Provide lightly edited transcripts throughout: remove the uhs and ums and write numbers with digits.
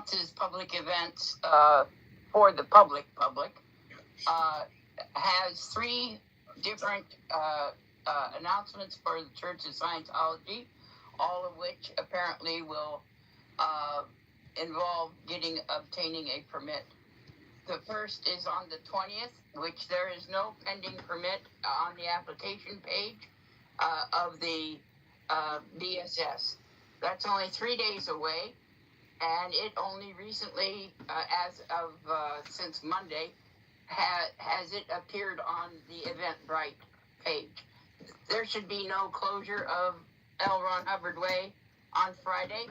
announces public events for the public, has 3 different announcements for the Church of Scientology, all of which apparently will involve obtaining a permit. The first is on the 20th, which there is no pending permit on the application page of the DSS. That's only 3 days away, and it only recently, as of since Monday, has it appeared on the Eventbrite page. There should be no closure of L. Ron Hubbard Way on Friday.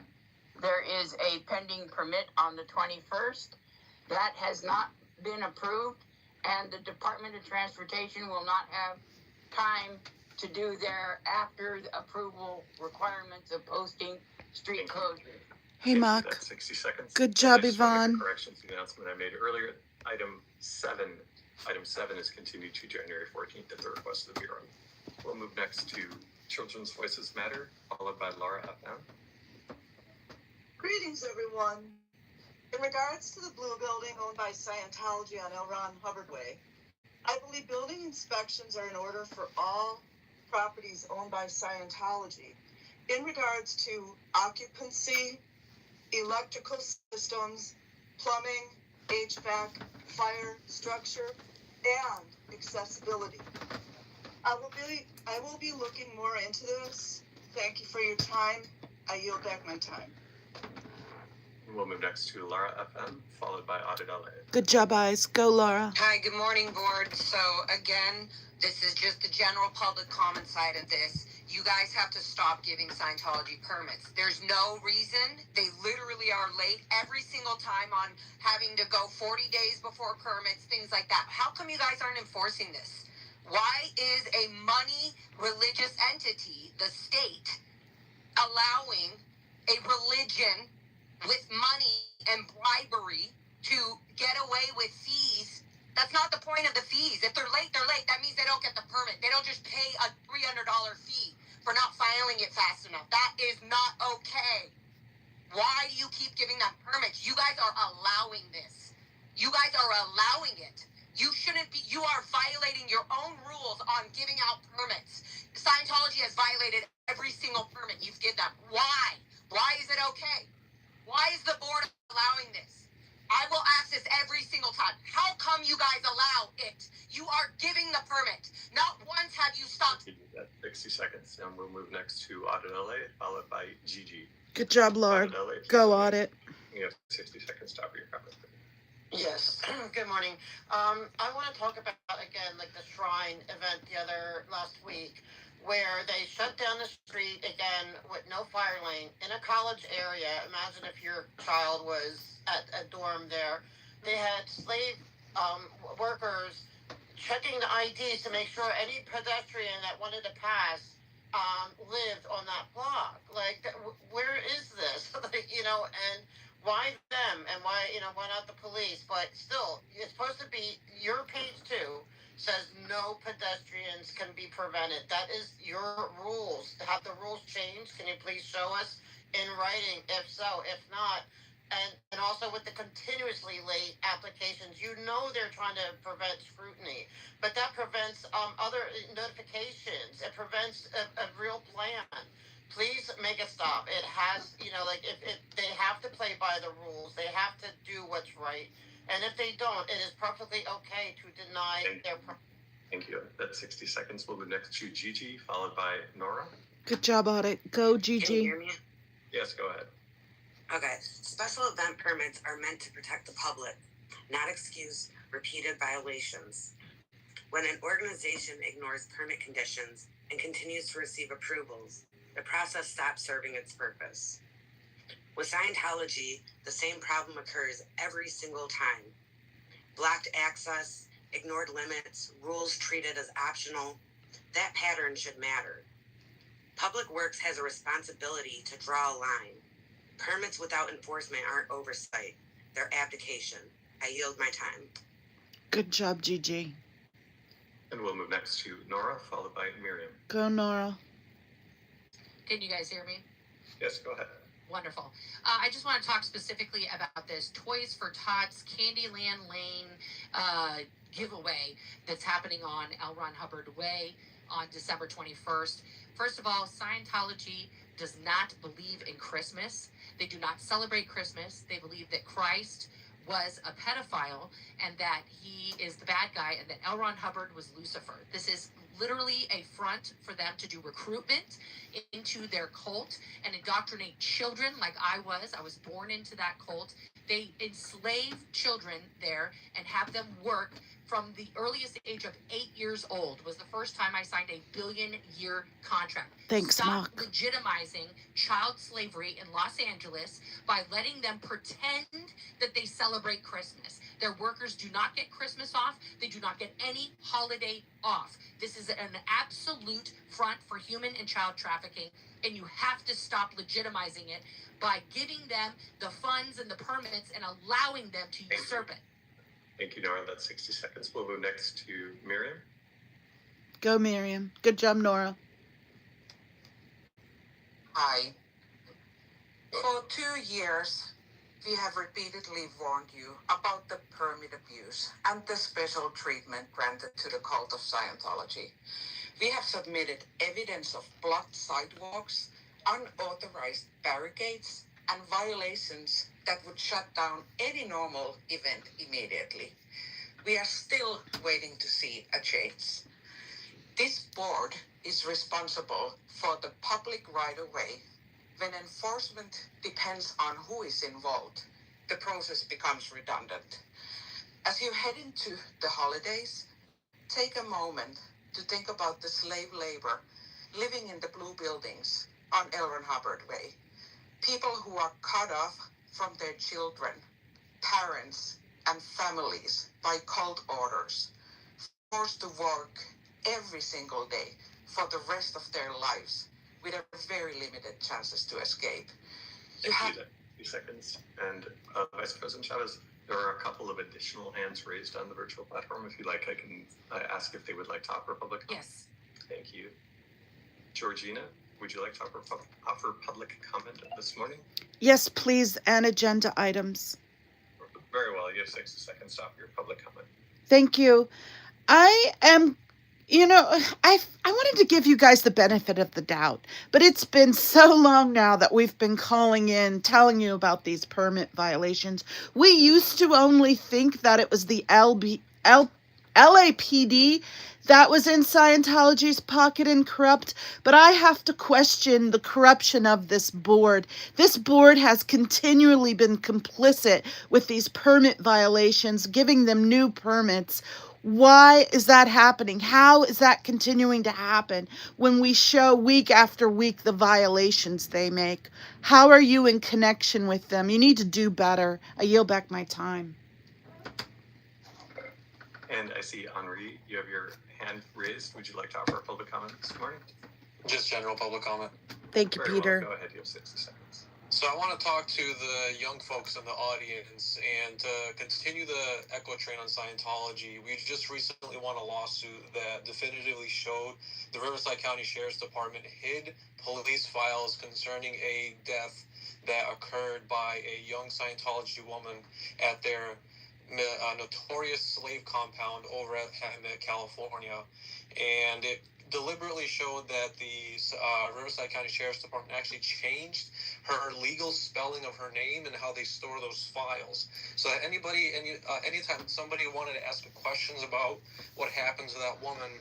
There is a pending permit on the 21st. That has not been approved, and the Department of Transportation will not have time to do their after approval requirements of posting street closures. Hey, Mark. That's 60 seconds. Good job, I just want to make Yvonne. a correction to the announcement I made earlier. Item 7 is continued to January 14th at the request of the Bureau. We'll move next to Children's Voices Matter, followed by Laura FM. Greetings, everyone. In regards to the blue building owned by Scientology on L. Ron Hubbard Way, I believe building inspections are in order for all properties owned by Scientology. In regards to occupancy, electrical systems, plumbing, HVAC, fire, structure, and accessibility. I will be looking more into this. Thank you for your time. I yield back my time. We'll move next to Laura FM, followed by Audit LA. Good job, Eyes. Go, Laura. Hi, good morning, board. So again, this is just the general public comment side of this. You guys have to stop giving Scientology permits. There's no reason. They literally are late every single time on having to go 40 days before permits, things like that. How come you guys aren't enforcing this? Why is a money religious entity, the state, allowing a religion with money and bribery to get away with fees? That's not the point of the fees. If they're late, they're late. That means they don't get the permit. They don't just pay a $300 fee for not filing it fast enough. That is not okay. Why do you keep giving them permits? You guys are allowing this. You guys are allowing it. You shouldn't be. You are violating your own rules on giving out permits. Scientology has violated every single permit you've given them. Why? Why is it okay? Why is the board allowing this? I will ask this every single time. How come you guys allow it? You are giving the permit. Not once have you stopped. 60 seconds, and we'll move next to Audit LA, followed by Gigi. Good job, Laura. Audit LA, Go, Audit. You have 60 seconds to offer your comment. Yes, good morning. I want to talk about, again, like the Shrine event last week, where they shut down the street, again, with no fire lane, in a college area. Imagine if your child was at a dorm there. They had slave workers checking the IDs to make sure any pedestrian that wanted to pass lived on that block. Like, where is this? And why them? And why not the police? But still, it's supposed to be your page 2 says no pedestrians can be prevented. That is your rules. Have the rules changed? Can you please show us in writing? If so, if not, and also with the continuously late applications, they're trying to prevent scrutiny, but that prevents other notifications. It prevents a real plan. Please make a stop. It has, if they have to play by the rules, they have to do what's right. And if they don't, it is perfectly okay to deny their. Thank you. That's 60 seconds. We'll move next to Gigi, followed by Nora. Good job, Audit. Go, Gigi. Can you hear me? Yes, go ahead. Okay. Special event permits are meant to protect the public, not excuse repeated violations. When an organization ignores permit conditions and continues to receive approvals, the process stops serving its purpose. With Scientology, the same problem occurs every single time. Blocked access, ignored limits, rules treated as optional. That pattern should matter. Public Works has a responsibility to draw a line. Permits without enforcement aren't oversight. They're abdication. I yield my time. Good job, Gigi. And we'll move next to Nora, followed by Miriam. Go, Nora. Can you guys hear me? Yes, go ahead. Wonderful. I just want to talk specifically about this Toys for Tots Candyland Lane giveaway that's happening on L. Ron Hubbard Way on December 21st. First of all, Scientology does not believe in Christmas. They do not celebrate Christmas. They believe that Christ was a pedophile and that he is the bad guy and that L. Ron Hubbard was Lucifer. This is literally a front for them to do recruitment into their cult and indoctrinate children like I was. I was born into that cult. They enslave children there and have them work from the earliest age of 8 years old. Was the first time I signed a billion-year contract. Thanks, Stop Mark. legitimizing child slavery in Los Angeles by letting them pretend that they celebrate Christmas. Their workers do not get Christmas off. They do not get any holiday off. This is an absolute front for human and child trafficking, and you have to stop legitimizing it by giving them the funds and the permits and allowing them to usurp it. Thank you, Nora. That's 60 seconds. We'll move next to Miriam. Go, Miriam. Good job, Nora. Hi. For 2 years, we have repeatedly warned you about the permit abuse and the special treatment granted to the cult of Scientology. We have submitted evidence of blocked sidewalks, unauthorized barricades, and violations that would shut down any normal event immediately. We are still waiting to see a change. This board is responsible for the public right-of-way. When enforcement depends on who is involved, the process becomes redundant. As you head into the holidays, take a moment to think about the slave labor living in the blue buildings on L. Ron Hubbard Way. People who are cut off from their children, parents, and families by cult orders, forced to work every single day for the rest of their lives with a very limited chances to escape. Thank you. 30 seconds. And Vice President Chavez, there are a couple of additional hands raised on the virtual platform. If you'd like, I can ask if they would like to offer public comment. Yes. Thank you. Georgina, would you like to offer public comment this morning? Yes, please, and agenda items. Very well. You have 60 seconds to offer your public comment. Thank you. I wanted to give you guys the benefit of the doubt, but it's been so long now that we've been calling in, telling you about these permit violations. We used to only think that it was the LAPD that was in Scientology's pocket and corrupt, but I have to question the corruption of this board. This board has continually been complicit with these permit violations, giving them new permits. Why is that happening? How is that continuing to happen when we show week after week the violations they make? How are you in connection with them? You need to do better. I yield back my time. And I see, Henri, you have your hand raised. Would you like to offer a public comment this morning? Just general public comment. Thank you, Very Peter. well. Go ahead. You have 60 seconds. So I want to talk to the young folks in the audience and to continue the echo train on Scientology. We just recently won a lawsuit that definitively showed the Riverside County Sheriff's Department hid police files concerning a death that occurred by a young Scientology woman at their notorious slave compound over at Hemet, California. And it deliberately showed that the Riverside County Sheriff's Department actually changed her legal spelling of her name and how they store those files. So that anytime somebody wanted to ask questions about what happened to that woman,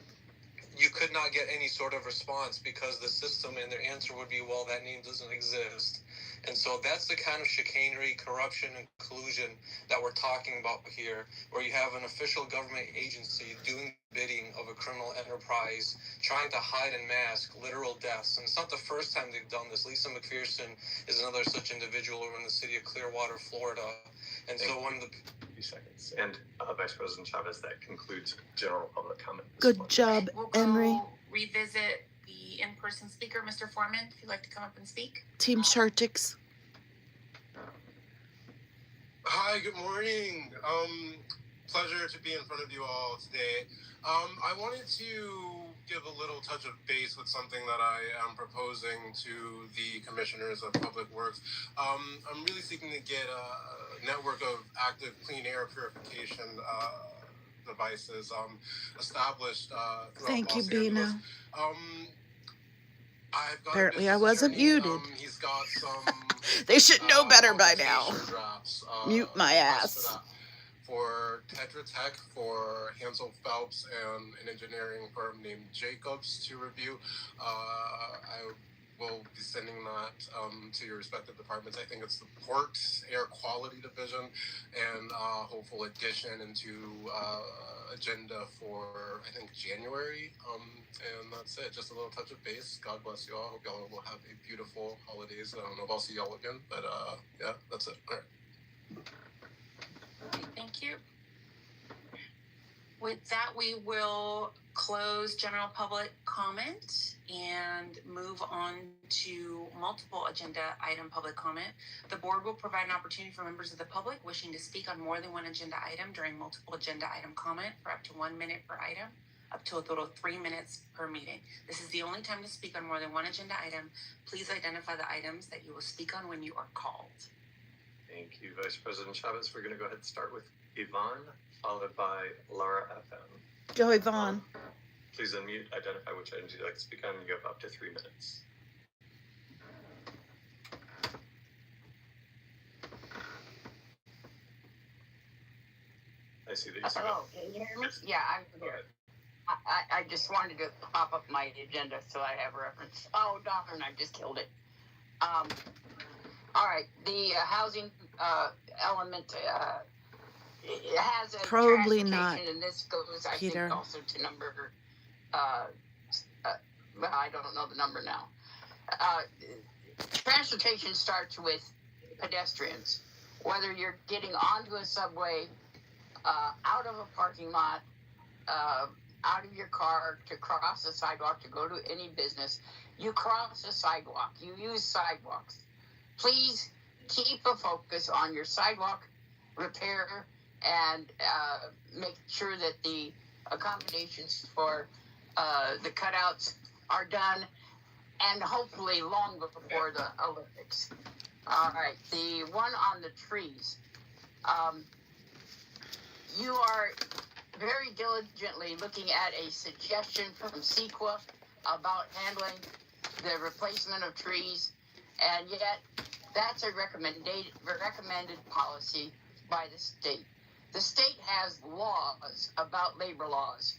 you could not get any sort of response because the system and their answer would be, well, that name doesn't exist. And so that's the kind of chicanery, corruption, and collusion that we're talking about here, where you have an official government agency doing the bidding of a criminal enterprise, trying to hide and mask literal deaths. And it's not the first time they've done this. Lisa McPherson is another such individual over in the city of Clearwater, Florida. And so one of the... seconds. And Vice President Chavez, that concludes general public comment. Good job, We'll Henry. go revisit the in-person speaker, Mr. Foreman, if you'd like to come up and speak. Team Shartix. Hi, good morning. Pleasure to be in front of you all today. I wanted to give a little touch of base with something that I am proposing to the commissioners of Public Works. I'm really seeking to get a network of active clean air purification devices established throughout Thank you, Los Angeles. Bina. I've got Apparently a I business wasn't attorney. muted. He's got some They should know better by now. application drafts, Mute my requests for ass. that. For Tetra Tech, for Hansel Phelps, and an engineering firm named Jacobs to review. I will be sending that to your respective departments. I think it's the Port Air Quality Division, and hopeful addition into agenda for, I think, January. And that's it. Just a little touch of base. God bless you all. Hope y'all will have a beautiful holidays. I don't know if I'll see y'all again, but yeah, that's it. All right. Thank you. With that, we will close general public comment and move on to multiple agenda item public comment. The board will provide an opportunity for members of the public wishing to speak on more than one agenda item during multiple agenda item comment for up to 1 minute per item, up to a total of 3 minutes per meeting. This is the only time to speak on more than one agenda item. Please identify the items that you will speak on when you are called. Thank you, Vice President Chavez. We're going to go ahead and start with Yvonne, followed by Laura FM. Go, Yvonne. Please unmute, identify which items you'd like to speak on, and you have up to 3 minutes. I see that you Hello, can you hear me? Yeah, I'm here. I just wanted to pop up my agenda so I have reference. Oh, darn, I just killed it. All right, the housing element, it has a Probably transportation, not, and this goes, I Peter. think, also to number, well, I don't know the number now. Transportation starts with pedestrians, whether you're getting onto a subway, out of a parking lot, out of your car to cross a sidewalk to go to any business. You cross a sidewalk, you use sidewalks. Please keep a focus on your sidewalk repair and make sure that the accommodations for the cutouts are done, and hopefully long before the Olympics. All right, the one on the trees. You are very diligently looking at a suggestion from CEQA about handling the replacement of trees, and yet that's a recommended policy by the state. The state has laws about labor laws,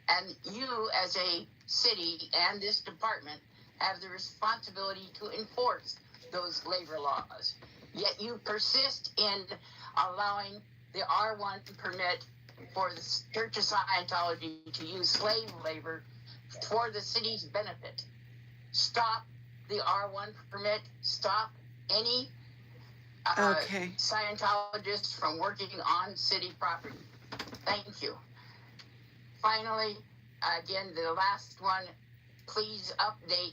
and you as a city and this department have the responsibility to enforce those labor laws. Yet you persist in allowing the R1 permit for the Church of Scientology to use slave labor for the city's benefit. Stop the R1 permit. Stop any Scientologists from working on city property. Thank you. Finally, again, the last one, please update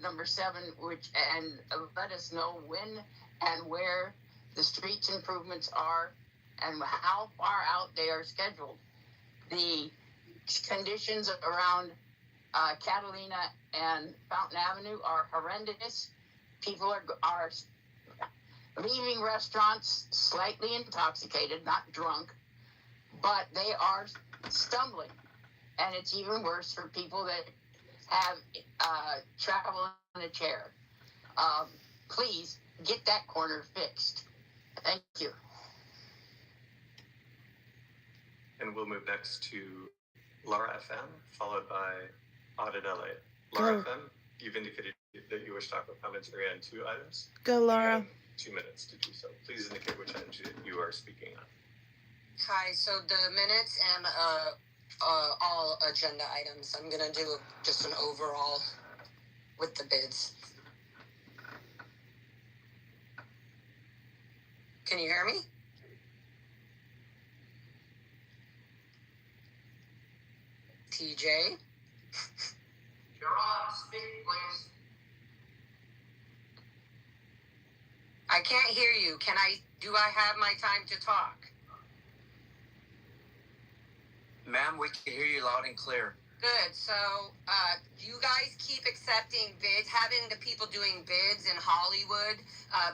number 7, and let us know when and where the streets improvements are and how far out they are scheduled. The conditions around Catalina and Fountain Avenue are horrendous. People are leaving restaurants slightly intoxicated, not drunk, but they are stumbling. And it's even worse for people that have travel in a chair. Please get that corner fixed. Thank you. And we'll move next to Laura FM, followed by Audit LA. Laura FM, you've indicated that you wish to talk about commentary on 2 items. Go, Laura. You have 2 minutes to do so. Please indicate which items you are speaking on. Hi, so the minutes and all agenda items, I'm going to do just an overall with the bids. Can you hear me? TJ? You're on, speak, please. I can't hear you. Do I have my time to talk? Ma'am, we can hear you loud and clear. Good. So, you guys keep accepting bids, having the people doing bids in Hollywood,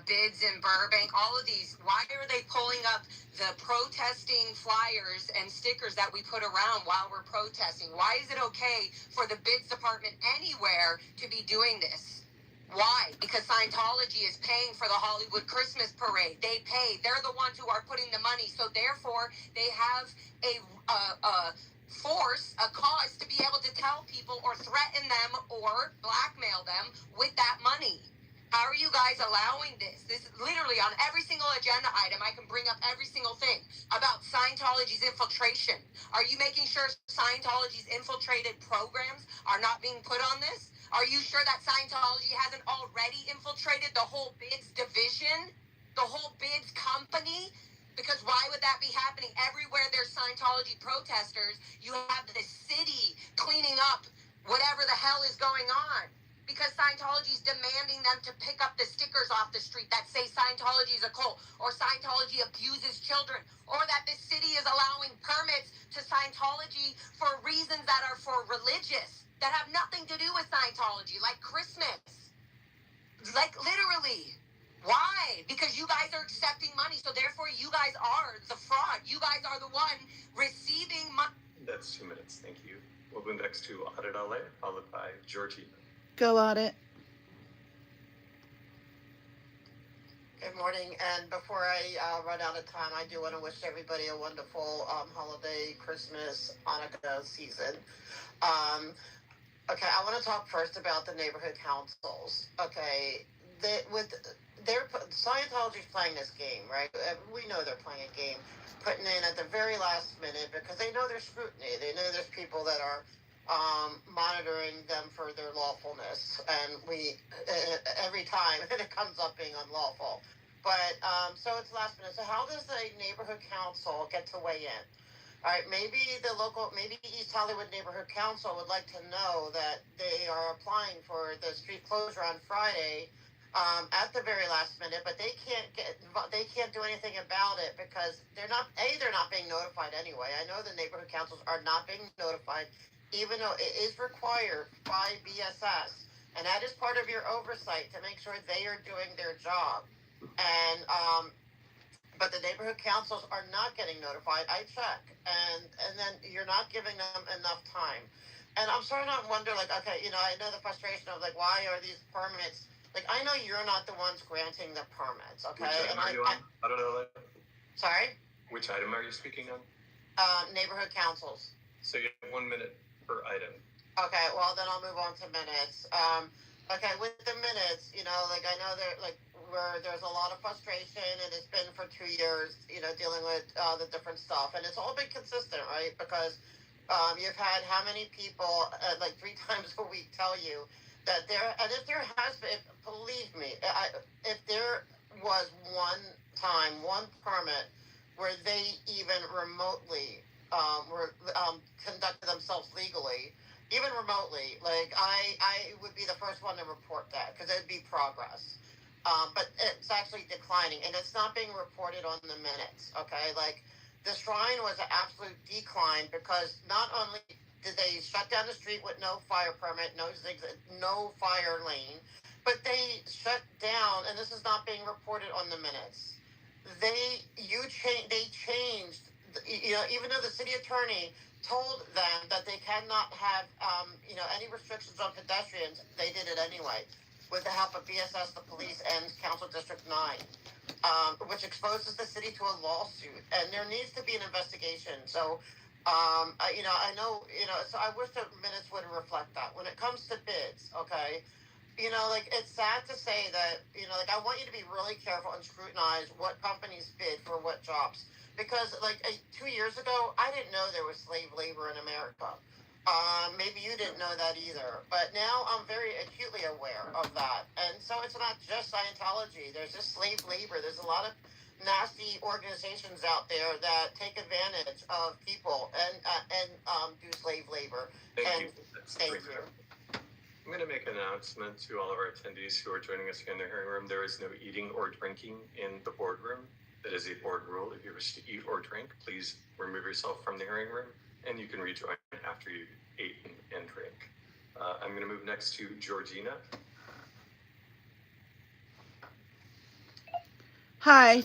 bids in Burbank, all of these. Why are they pulling up the protesting flyers and stickers that we put around while we're protesting? Why is it okay for the bids department anywhere to be doing this? Why? Because Scientology is paying for the Hollywood Christmas parade. They pay. They're the ones who are putting the money. So therefore, they have a force, a cause to be able to tell people or threaten them or blackmail them with that money. How are you guys allowing this? This is literally on every single agenda item. I can bring up every single thing about Scientology's infiltration. Are you making sure Scientology's infiltrated programs are not being put on this? Are you sure that Scientology hasn't already infiltrated the whole bids division, the whole bids company? Because why would that be happening? Everywhere there's Scientology protesters, you have the city cleaning up whatever the hell is going on. Because Scientology is demanding them to pick up the stickers off the street that say Scientology is a cult, or Scientology abuses children, or that this city is allowing permits to Scientology for reasons that are for religious, that have nothing to do with Scientology, like Christmas. Like literally. Why? Because you guys are accepting money, so therefore you guys are the fraud. You guys are the one receiving money. That's 2 minutes. Thank you. We'll move next to Audit LA, followed by Georgie. Go Audit. Good morning, and before I run out of time, I do want to wish everybody a wonderful holiday, Christmas, Hanukkah season. Okay, I want to talk first about the neighborhood councils. Okay, Scientology's playing this game, right? We know they're playing a game, putting in at the very last minute because they know there's scrutiny. They know there's people that are monitoring them for their lawfulness, and every time it comes up being unlawful. But so it's last minute. So how does the neighborhood council get to weigh in? All right, maybe East Hollywood Neighborhood Council would like to know that they are applying for the street closure on Friday at the very last minute, but they can't do anything about it because they're not being notified anyway. I know the neighborhood councils are not being notified, even though it is required by BSS, and that is part of your oversight to make sure they are doing their job. And but the neighborhood councils are not getting notified. I check, and then you're not giving them enough time. And I'm starting to wonder, like, okay, I know the frustration of like, why are these permits? Like, I know you're not the ones granting the permits, okay? Which item are you on? I don't know. Sorry? Which item are you speaking on? Neighborhood councils. So you have 1 minute per item. Okay, well then I'll move on to minutes. Okay, with the minutes, like I know where there's a lot of frustration, and it's been for 2 years, dealing with the different stuff, and it's all been consistent, right? Because you've had how many people like 3 times a week tell you that if there has been, believe me, if there was one permit where they even remotely conducted themselves legally, even remotely, like I would be the first one to report that because it would be progress. But it's actually declining, and it's not being reported on the minutes. Okay, like the shrine was an absolute decline because not only did they shut down the street with no fire permit, no fire lane, but they shut down, and this is not being reported on the minutes. They changed. Even though the city attorney told them that they cannot have, any restrictions on pedestrians, they did it anyway, with the help of BSS, the police, and Council District 9, which exposes the city to a lawsuit, and there needs to be an investigation. So, I know, so I wish the minutes would reflect that. When it comes to bids, okay, it's sad to say that, I want you to be really careful and scrutinize what companies bid for what jobs. Because, 2 years ago, I didn't know there was slave labor in America. Maybe you didn't know that either. But now I'm very acutely aware of that. And so it's not just Scientology. There's just slave labor. There's a lot of nasty organizations out there that take advantage of people and do slave labor. Thank you. Thank you. I'm going to make an announcement to all of our attendees who are joining us here in the hearing room. There is no eating or drinking in the boardroom. That is a board rule. If you wish to eat or drink, please remove yourself from the hearing room, and you can rejoin after you ate and and drink. I'm going to move next to Georgina. Hi.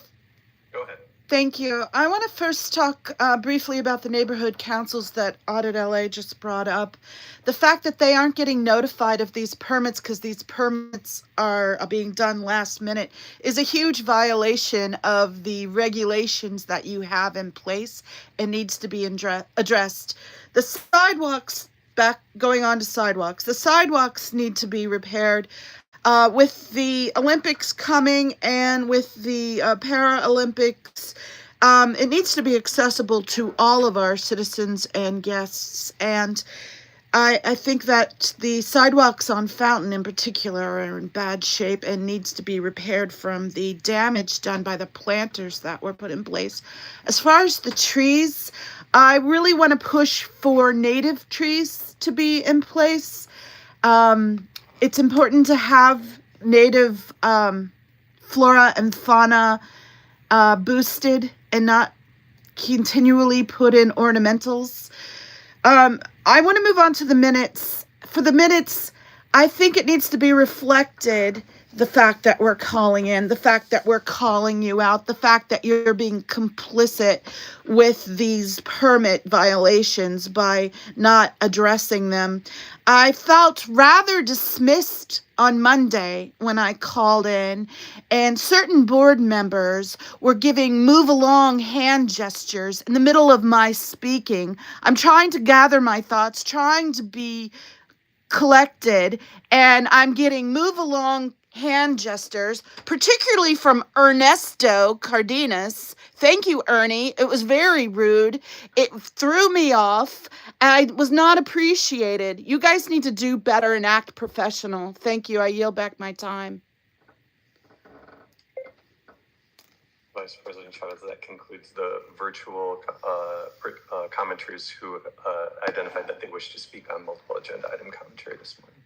Go ahead. Thank you. I want to first talk briefly about the neighborhood councils that Audit LA just brought up. The fact that they aren't getting notified of these permits because these permits are being done last minute is a huge violation of the regulations that you have in place and needs to be addressed. The sidewalks, going on to sidewalks, the sidewalks need to be repaired. With the Olympics coming and with the Paralympics, it needs to be accessible to all of our citizens and guests. And I think that the sidewalks on Fountain in particular are in bad shape and needs to be repaired from the damage done by the planters that were put in place. As far as the trees, I really want to push for native trees to be in place. It's important to have native flora and fauna boosted and not continually put in ornamentals. I want to move on to the minutes. For the minutes, I think it needs to be reflected, the fact that we're calling in, the fact that we're calling you out, the fact that you're being complicit with these permit violations by not addressing them. I felt rather dismissed on Monday when I called in, and certain board members were giving move along hand gestures in the middle of my speaking. I'm trying to gather my thoughts, trying to be collected, and I'm getting move along hand gestures, particularly from Ernesto Cardenas. Thank you, Ernie. It was very rude. It threw me off. I was not appreciated. You guys need to do better and act professional. Thank you. I yield back my time. Vice President Chavez, that concludes the virtual commenters who identified that they wish to speak on multiple agenda item commentary this morning.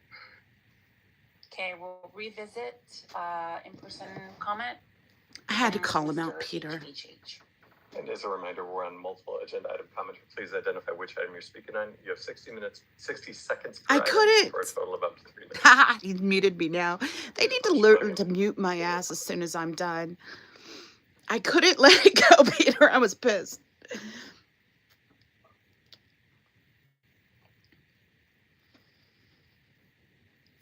Okay, we'll revisit in-person comment. I had to call him out, Peter. And as a reminder, we're on multiple agenda item commentary. Please identify which item you're speaking on. You have 60 seconds per I item couldn't. for a total of up to 3 minutes. He muted me now. They need to learn to mute my ass as soon as I'm done. I couldn't let it go, Peter. I was pissed.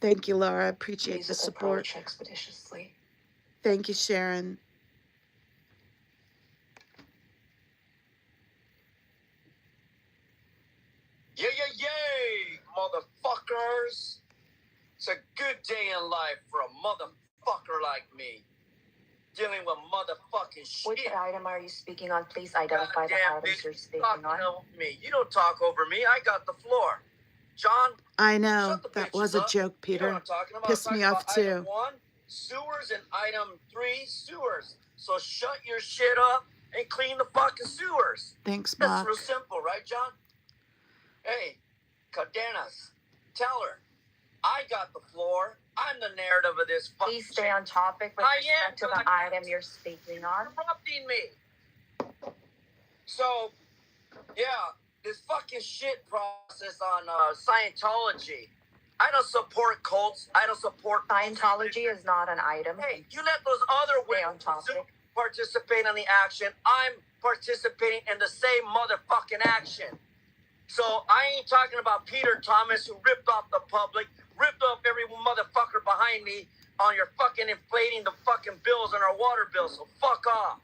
Thank you, Laura. I appreciate the support. Expeditiously. Thank you, Sharon. Yay, motherfuckers! It's a good day in life for a motherfucker like me. Dealing with motherfucking shit. Which item are you speaking on? Please identify the items you're speaking on. Over me. You don't talk over me. I got the floor. John? I know. That was a joke, Peter. You know what I'm talking about. Pissed me off, too. Item 1, sewers, and item 3, sewers. So shut your shit up and clean the fucking sewers. Thanks, That's Mark. real simple, right, John? Hey, Cardenas, tell her. I got the floor. I'm the narrative of this fucking Please stay on topic with respect to the item you're speaking on. Interrupting me. So, yeah, this fucking shit process on Scientology. I don't support cults. I don't support Scientology is not an item. Hey, you let those other women participate in the action. I'm participating in the same motherfucking action. So I ain't talking about Peter Thomas, who ripped off the public, ripped off every motherfucker behind me on your fucking inflating the fucking bills on our water bill. So fuck off.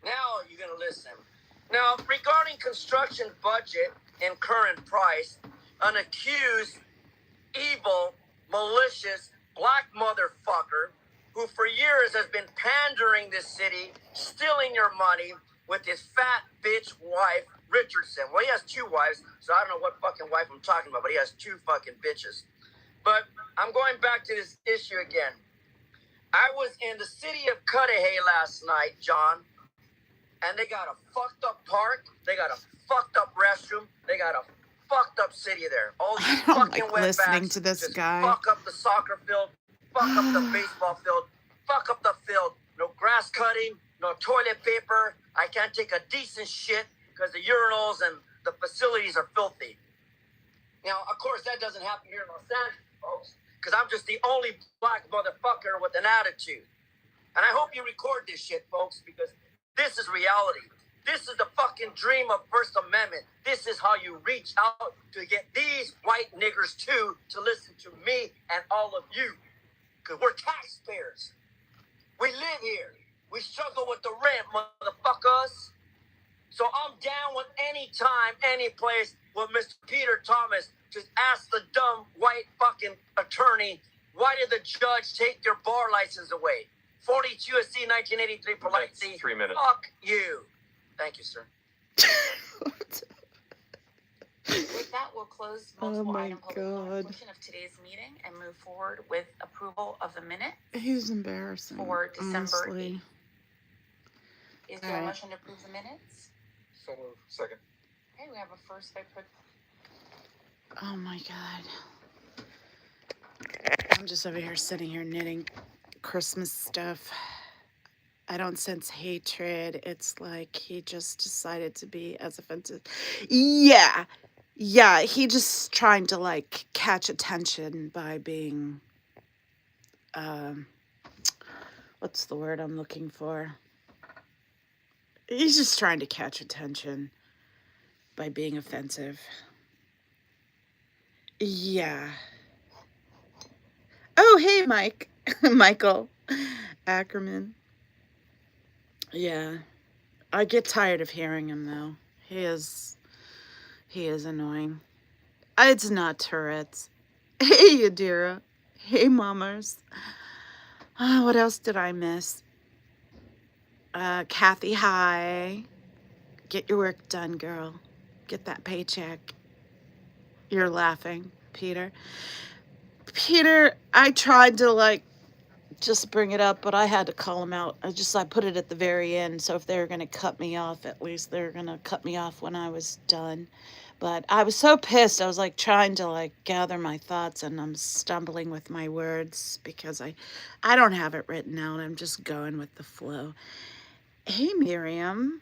Now you're gonna listen. Now, regarding construction budget and current price, an accused, evil, malicious, black motherfucker who for years has been pandering this city, stealing your money with his fat bitch wife, Richardson. Well, he has 2 wives, so I don't know what fucking wife I'm talking about, but he has 2 fucking bitches. But I'm going back to this issue again. I was in the city of Cudahy last night, John, and they got a fucked up park, they got a fucked up restroom, they got a fucked up city there. All these I don't fucking like listening to this just guy. Fuck up the soccer field, fuck up the baseball field, fuck up the field. No grass cutting, no toilet paper. I can't take a decent shit because the urinals and the facilities are filthy. Now, of course, that doesn't happen here in Los Angeles, folks, because I'm just the only black motherfucker with an attitude. And I hope you record this shit, folks, because this is reality. This is the fucking dream of First Amendment. This is how you reach out to get these white niggers, too, to listen to me and all of you. Because we're taxpayers. We live here. We struggle with the rent, motherfuckers. So I'm down with any time, any place with Mr. Peter Thomas to ask the dumb white fucking attorney, why did the judge take your bar license away? 42 USC 1983 polite C. 3 minutes. Fuck you. Thank you, sir. With that, we'll close multiple my item public comment God. portion of today's meeting and move forward with approval of the minutes He's embarrassing. for December honestly. 8th. Is there a Alright. motion to approve the minutes? So moved. Second. Okay, we have a first by Oh my God. I'm just over here sitting here knitting Christmas stuff. I don't sense hatred. It's like he just decided to be as offensive. Yeah. Yeah, he just trying to like catch attention by being what's the word I'm looking for? He's just trying to catch attention by being offensive. Yeah. Oh, hey, Mike. Michael Ackerman. Yeah. I get tired of hearing him, though. He is annoying. It's not Tourette's. Hey, Yadira. Hey, mamas. What else did I miss? Kathy, hi. Get your work done, girl. Get that paycheck. You're laughing, Peter. Peter, I tried to like just bring it up, but I had to call him out. I put it at the very end, so if they were gonna cut me off, at least they're gonna cut me off when I was done. But I was so pissed. I was like trying to like gather my thoughts, and I'm stumbling with my words because I don't have it written out. I'm just going with the flow. Hey, Miriam.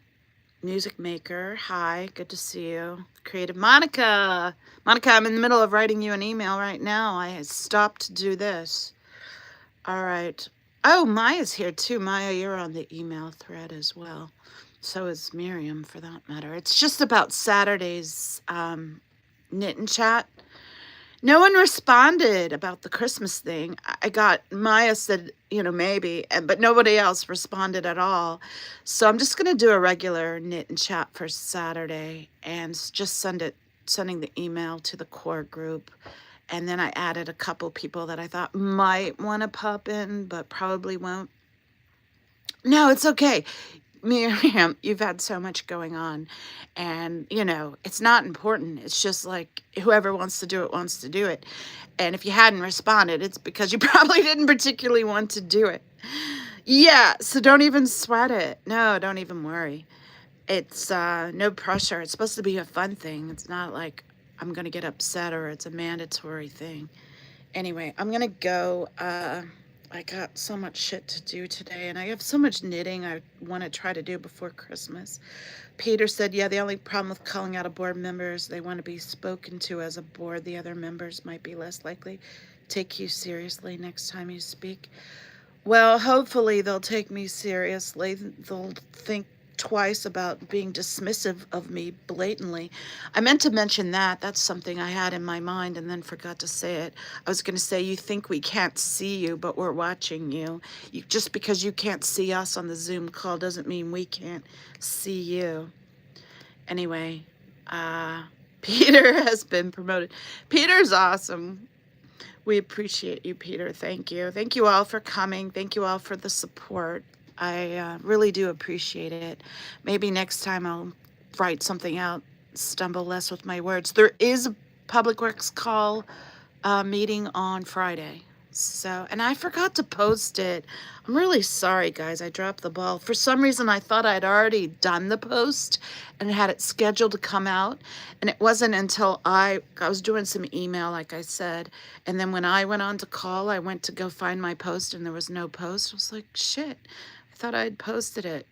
Music maker, hi, good to see you. Creative Monica. Monica, I'm in the middle of writing you an email right now. I stopped to do this. All right. Oh, Maya's here too. Maya, you're on the email thread as well. So is Miriam, for that matter. It's just about Saturday's knit and chat. No one responded about the Christmas thing. I got, Maya said, maybe, but nobody else responded at all. So I'm just going to do a regular knit and chat for Saturday and just sending the email to the core group. And then I added a couple people that I thought might want to pop in, but probably won't. No, it's okay. Miriam, you've had so much going on, and it's not important. It's just like whoever wants to do it wants to do it. And if you hadn't responded, it's because you probably didn't particularly want to do it. Yeah, so don't even sweat it. No, don't even worry. It's no pressure. It's supposed to be a fun thing. It's not like I'm going to get upset or it's a mandatory thing. Anyway, I'm going to go. I got so much shit to do today, and I have so much knitting I want to try to do before Christmas. Peter said, yeah, the only problem with calling out a board member is they want to be spoken to as a board. The other members might be less likely to take you seriously next time you speak. Well, hopefully they'll take me seriously. They'll think twice about being dismissive of me blatantly. I meant to mention that. That's something I had in my mind and then forgot to say it. I was going to say, you think we can't see you, but we're watching you. Just because you can't see us on the Zoom call doesn't mean we can't see you. Anyway, Peter has been promoted. Peter's awesome. We appreciate you, Peter. Thank you. Thank you all for coming. Thank you all for the support. I really do appreciate it. Maybe next time I'll write something out, stumble less with my words. There is a Public Works call meeting on Friday. So, and I forgot to post it. I'm really sorry, guys. I dropped the ball. For some reason, I thought I'd already done the post and had it scheduled to come out. And it wasn't until I was doing some email, like I said. And then when I went on to call, I went to go find my post and there was no post. I was like, shit. I thought I'd posted it.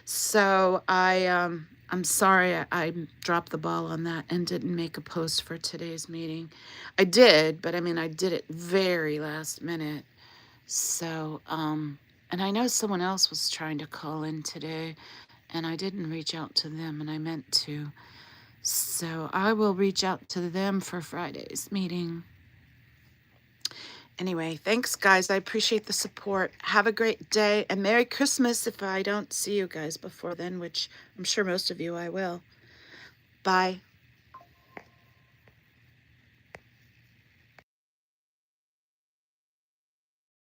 So I'm sorry I dropped the ball on that and didn't make a post for today's meeting. I did, but I mean, I did it very last minute. So, and I know someone else was trying to call in today, and I didn't reach out to them, and I meant to. So I will reach out to them for Friday's meeting. Anyway, thanks, guys. I appreciate the support. Have a great day, and Merry Christmas if I don't see you guys before then, which I'm sure most of you I will. Bye.